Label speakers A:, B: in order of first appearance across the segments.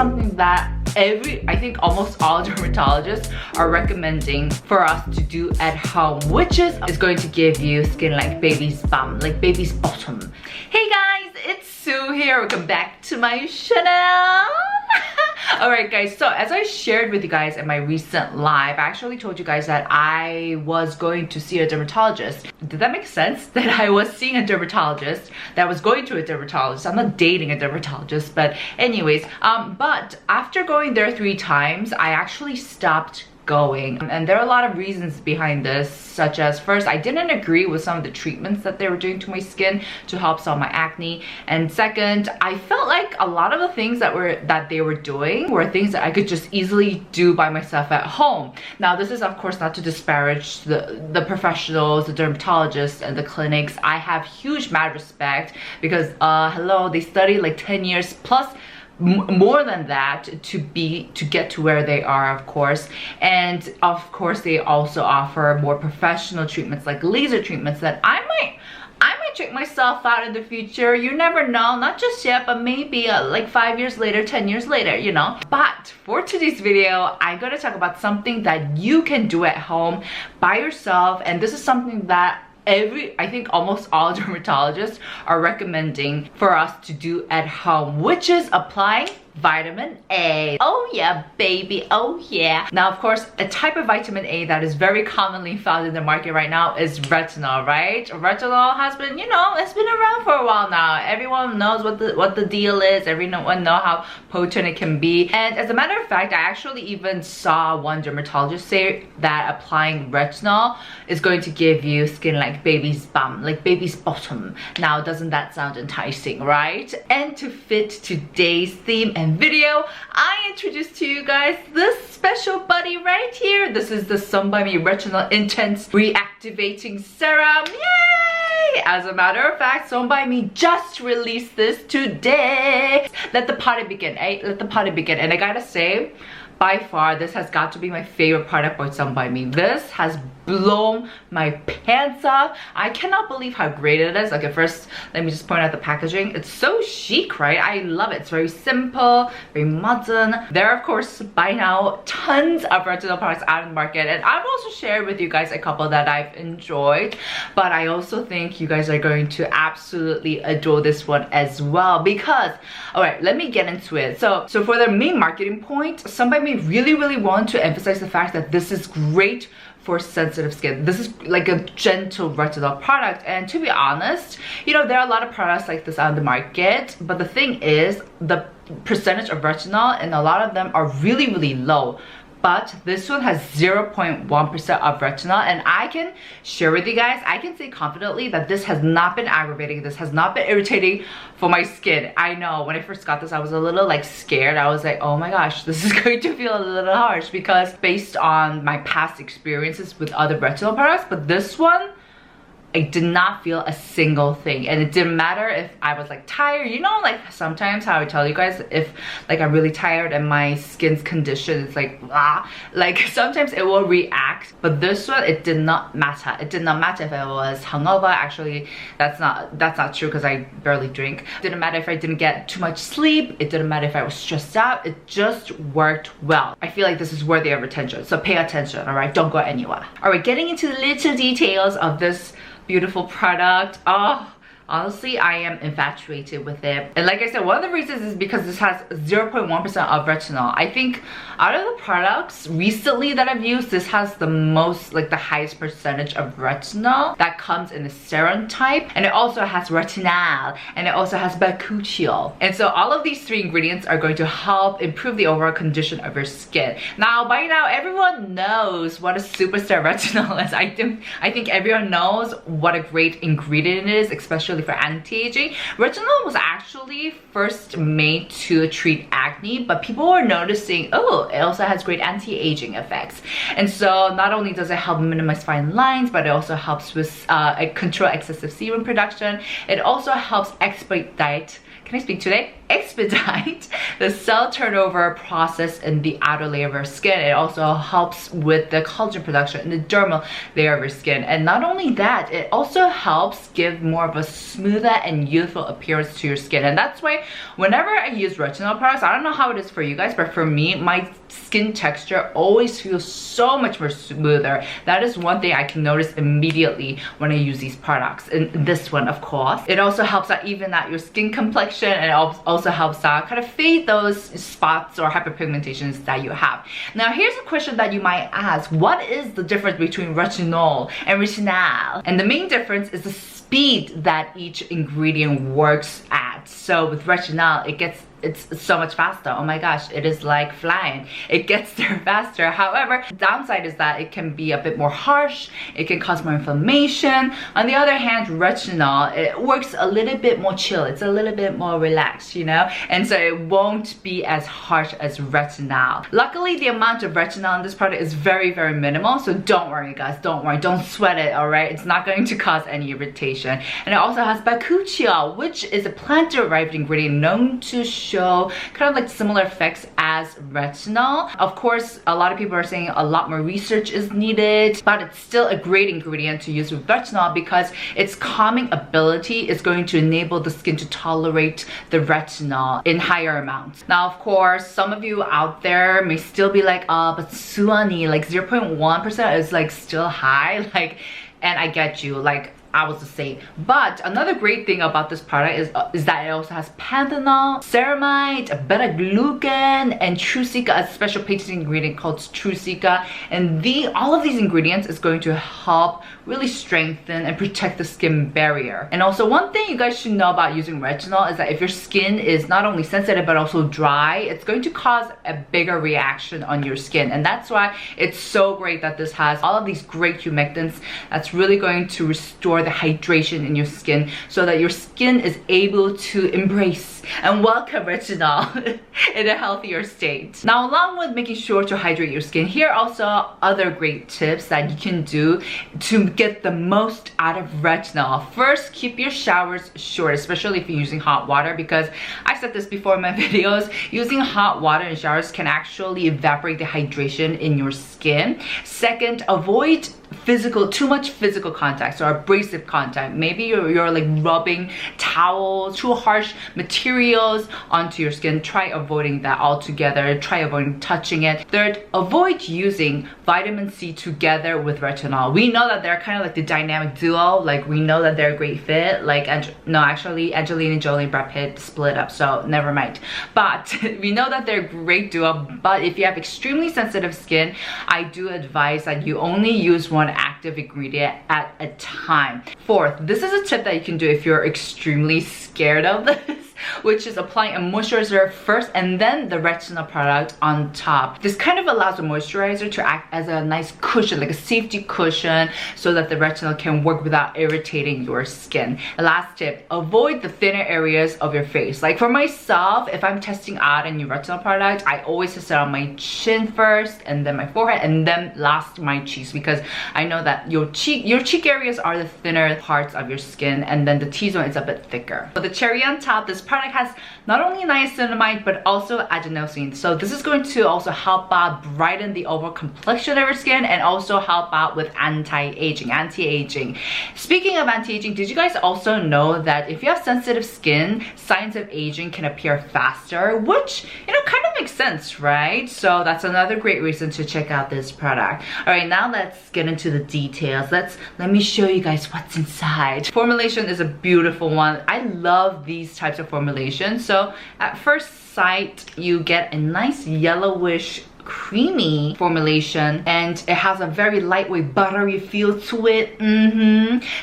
A: something that I think almost all dermatologists are recommending for us to do at home, which is going to give you skin like baby's bum, like baby's bottom. Hey guys, it's Soo here. Welcome back to my channel. Alright guys, so as I shared with you guys in my recent live, I actually told you guys that I was going to see a dermatologist. Did that make sense? That I was seeing a dermatologist, that I was going to a dermatologist. I'm not dating a dermatologist, but anyways, but after going there 3 times, I actually stopped going, and there are a lot of reasons behind this, such as first, I didn't agree with some of the treatments that they were doing to my skin to help solve my acne, and second, I felt like a lot of the things that they were doing were things that I could just easily do by myself at home. Now this is of course not to disparage the professionals, the dermatologists and the clinics. I have huge mad respect because hello, they studied like 10 years plus, more than that, to get to where they are, of course. And of course they also offer more professional treatments like laser treatments that I might check myself out in the future. You never know, not just yet, but maybe like 5 years later, 10 years later, you know. But for today's video, I'm gonna talk about something that you can do at home by yourself, and this is something that I think almost all dermatologists are recommending for us to do at home, which is applying vitamin A. Oh yeah, baby, oh yeah. Now of course, a type of vitamin A that is very commonly found in the market right now is retinol, right? Retinol has been, you know, it's been around for a while now. Everyone knows what the deal is. Everyone knows how potent it can be. And as a matter of fact, I actually even saw one dermatologist say that applying retinol is going to give you skin like baby's bum, like baby's bottom. Now doesn't that sound enticing, right? And to fit today's theme and video, I introduced to you guys this special buddy right here. This is the Soo Beauty Retinol Intense Reactivating Serum. Yay! As a matter of fact, Soo Beauty just released this today. Let the party begin, eh? Let the party begin. And I gotta say, by far, this has got to be my favorite product by Soo Beauty. This has blown my pants off. I cannot believe how great it is. Okay, first, let me just point out the packaging. It's so chic, right? I love it. It's very simple, very modern. There are, of course, by now, tons of retinol products out in the market, and I've also shared with you guys a couple that I've enjoyed, but I also think you guys are going to absolutely adore this one as well because, all right, let me get into it. So for their main marketing point, Soo Beauty really want to emphasize the fact that this is great for sensitive skin. This is like a gentle retinol product, and to be honest, you know, there are a lot of products like this on the market, but the thing is, the percentage of retinol in a lot of them are really low. But this one has 0.1% of retinol, and I can share with you guys, I can say confidently that this has not been aggravating, this has not been irritating for my skin. I know when I first got this, I was a little like scared. I was like, oh my gosh, this is going to feel a little harsh because based on my past experiences with other retinol products, but this one, I did not feel a single thing, and it didn't matter if I was like tired. You know, like sometimes how I tell you guys, if like I'm really tired and my skin's condition is like blah, like sometimes it will react, but this one, it did not matter. It did not matter if I was hungover. Actually, that's not true because I barely drink. It didn't matter if I didn't get too much sleep. It didn't matter if I was stressed out. It just worked well. I feel like this is worthy of attention, so pay attention. All right, don't go anywhere. All right, getting into the little details of this beautiful product. Oh, honestly, I am infatuated with it. And like I said, one of the reasons is because this has 0.1% of retinol. I think out of the products recently that I've used, this has the most, like the highest percentage of retinol that comes in the serum type. And it also has retinol, and it also has bakuchiol. And so all of these 3 ingredients are going to help improve the overall condition of your skin. Now, by now, everyone knows what a superstar retinol is. I think everyone knows what a great ingredient it is, especially for anti-aging. Retinol was actually first made to treat acne, but people were noticing, oh, it also has great anti-aging effects. And so not only does it help minimize fine lines, but it also helps with control excessive sebum production. It also helps expedite, can I speak today? Expedite the cell turnover process in the outer layer of our skin. It also helps with the collagen production in the dermal layer of our skin. And not only that, it also helps give more of a smoother and youthful appearance to your skin. And that's why whenever I use retinol products, I don't know how it is for you guys, but for me, my skin texture always feels so much more smoother. That is one thing I can notice immediately when I use these products. And this one, of course, it also helps out even out your skin complexion, and it also helps out kind of fade those spots or hyperpigmentations that you have. Now here's a question that you might ask: what is the difference between retinol and retinol? And the main difference is the speed that each ingredient works at. So with retinol, it's so much faster. Oh my gosh, it is like flying. It gets there faster. However, the downside is that it can be a bit more harsh. It can cause more inflammation. On the other hand, retinol, it works a little bit more chill. It's a little bit more relaxed, you know? And so it won't be as harsh as retinol. Luckily, the amount of retinol in this product is very, very minimal. So don't worry, guys. Don't worry. Don't sweat it, all right? It's not going to cause any irritation. And it also has bakuchiol, which is a plant-derived ingredient known to show kind of like similar effects as retinol. Of course, a lot of people are saying a lot more research is needed, but it's still a great ingredient to use with retinol because its calming ability is going to enable the skin to tolerate the retinol in higher amounts. Now, of course, some of you out there may still be like, oh, but Suani, like 0.1% is like still high, like, and I get you, like, I was the same. But another great thing about this product is that it also has panthenol, ceramide, beta-glucan, and Trucica, a special patent ingredient called Trucica. And all of these ingredients is going to help really strengthen and protect the skin barrier. And also, one thing you guys should know about using retinol is that if your skin is not only sensitive but also dry, it's going to cause a bigger reaction on your skin. And that's why it's so great that this has all of these great humectants that's really going to restore the hydration in your skin so that your skin is able to embrace and welcome retinol in a healthier state. Now, along with making sure to hydrate your skin, here are also other great tips that you can do to get the most out of retinol. First, keep your showers short, especially if you're using hot water, because I said this before in my videos, using hot water in showers can actually evaporate the hydration in your skin. Second, avoid too much physical contact or abrasive contact. Maybe you're like rubbing towels, too harsh materials onto your skin. Try avoiding that altogether. Try avoiding touching it. Third, avoid using vitamin C together with retinol. We know that they're kind of like the dynamic duo. Like, we know that they're a great fit. Like, no, actually Angelina Jolie and Brad Pitt split up, so never mind. But we know that they're a great duo. But if you have extremely sensitive skin, I do advise that you only use one active ingredient at a time. Fourth, this is a tip that you can do if you're extremely scared of this, which is applying a moisturizer first and then the retinol product on top. This kind of allows the moisturizer to act as a nice cushion, like a safety cushion, so that the retinol can work without irritating your skin. The last tip, avoid the thinner areas of your face. Like for myself, if I'm testing out a new retinol product, I always test it on my chin first, and then my forehead, and then last my cheeks, because I know that your cheek areas are the thinner parts of your skin, and then the T-zone is a bit thicker. For the cherry on top, this product has not only niacinamide but also adenosine. So this is going to also help out brighten the overall complexion of your skin and also help out with anti-aging. Speaking of anti-aging, did you guys also know that if you have sensitive skin, signs of aging can appear faster, which, you know, kind of makes sense, right? So that's another great reason to check out this product. All right, now let's get into the details. Let me show you guys what's inside. Formulation is a beautiful one. I love these types of formulations. So at first sight, you get a nice yellowish creamy formulation, and it has a very lightweight buttery feel to it.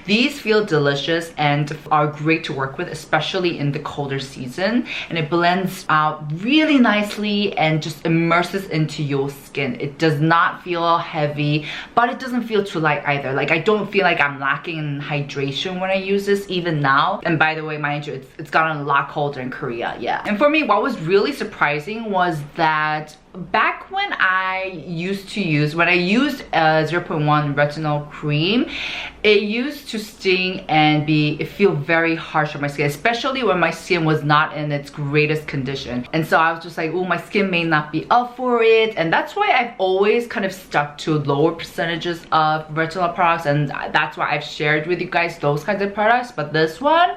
A: These feel delicious and are great to work with, especially in the colder season, and it blends out really nicely and just immerses into your skin. It does not feel heavy, but it doesn't feel too light either. Like, I don't feel like I'm lacking in hydration when I use this even now. And by the way, mind you, it's gotten a lot colder in Korea, yeah. And for me, what was really surprising was that back when I used 0.1 retinol cream, it used to sting and feel very harsh on my skin, especially when my skin was not in its greatest condition. And so I was just like, oh, my skin may not be up for it. And that's why I've always kind of stuck to lower percentages of retinol products, and that's why I've shared with you guys those kinds of products. But this one,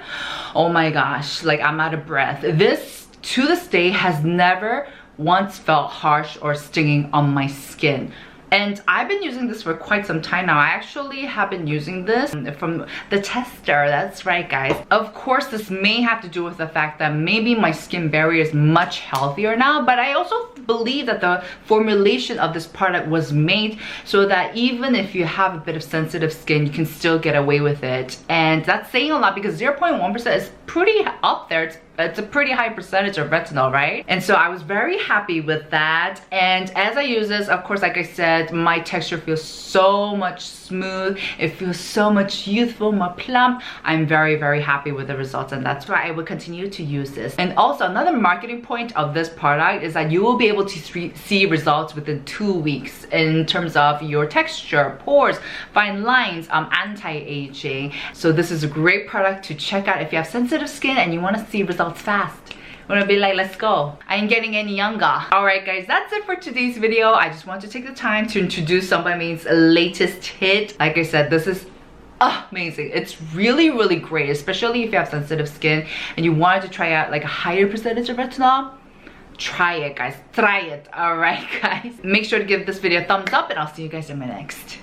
A: oh my gosh, like I'm out of breath. This, to this day, has never once felt harsh or stinging on my skin. And I've been using this for quite some time now. I actually have been using this from the tester. That's right, guys. Of course, this may have to do with the fact that maybe my skin barrier is much healthier now, but I also believe that the formulation of this product was made so that even if you have a bit of sensitive skin, you can still get away with it. And that's saying a lot because 0.1% is pretty up there. It's a pretty high percentage of retinol, right? And so I was very happy with that. And as I use this, of course, like I said, my texture feels so much smooth. It feels so much youthful, more plump. I'm very, very happy with the results, and that's why I will continue to use this. And also another marketing point of this product is that you will be able to see results within 2 weeks in terms of your texture, pores, fine lines, anti-aging. So this is a great product to check out if you have sensitive skin and you want to see results fast. I'm gonna be like, let's go. I ain't getting any younger. Alright guys, that's it for today's video. I just want to take the time to introduce Sunbyme's latest hit. Like I said, this is amazing. It's really, really great, especially if you have sensitive skin and you wanted to try out like a higher percentage of retinol. Try it, guys. Try it. Alright guys. Make sure to give this video a thumbs up, and I'll see you guys in my next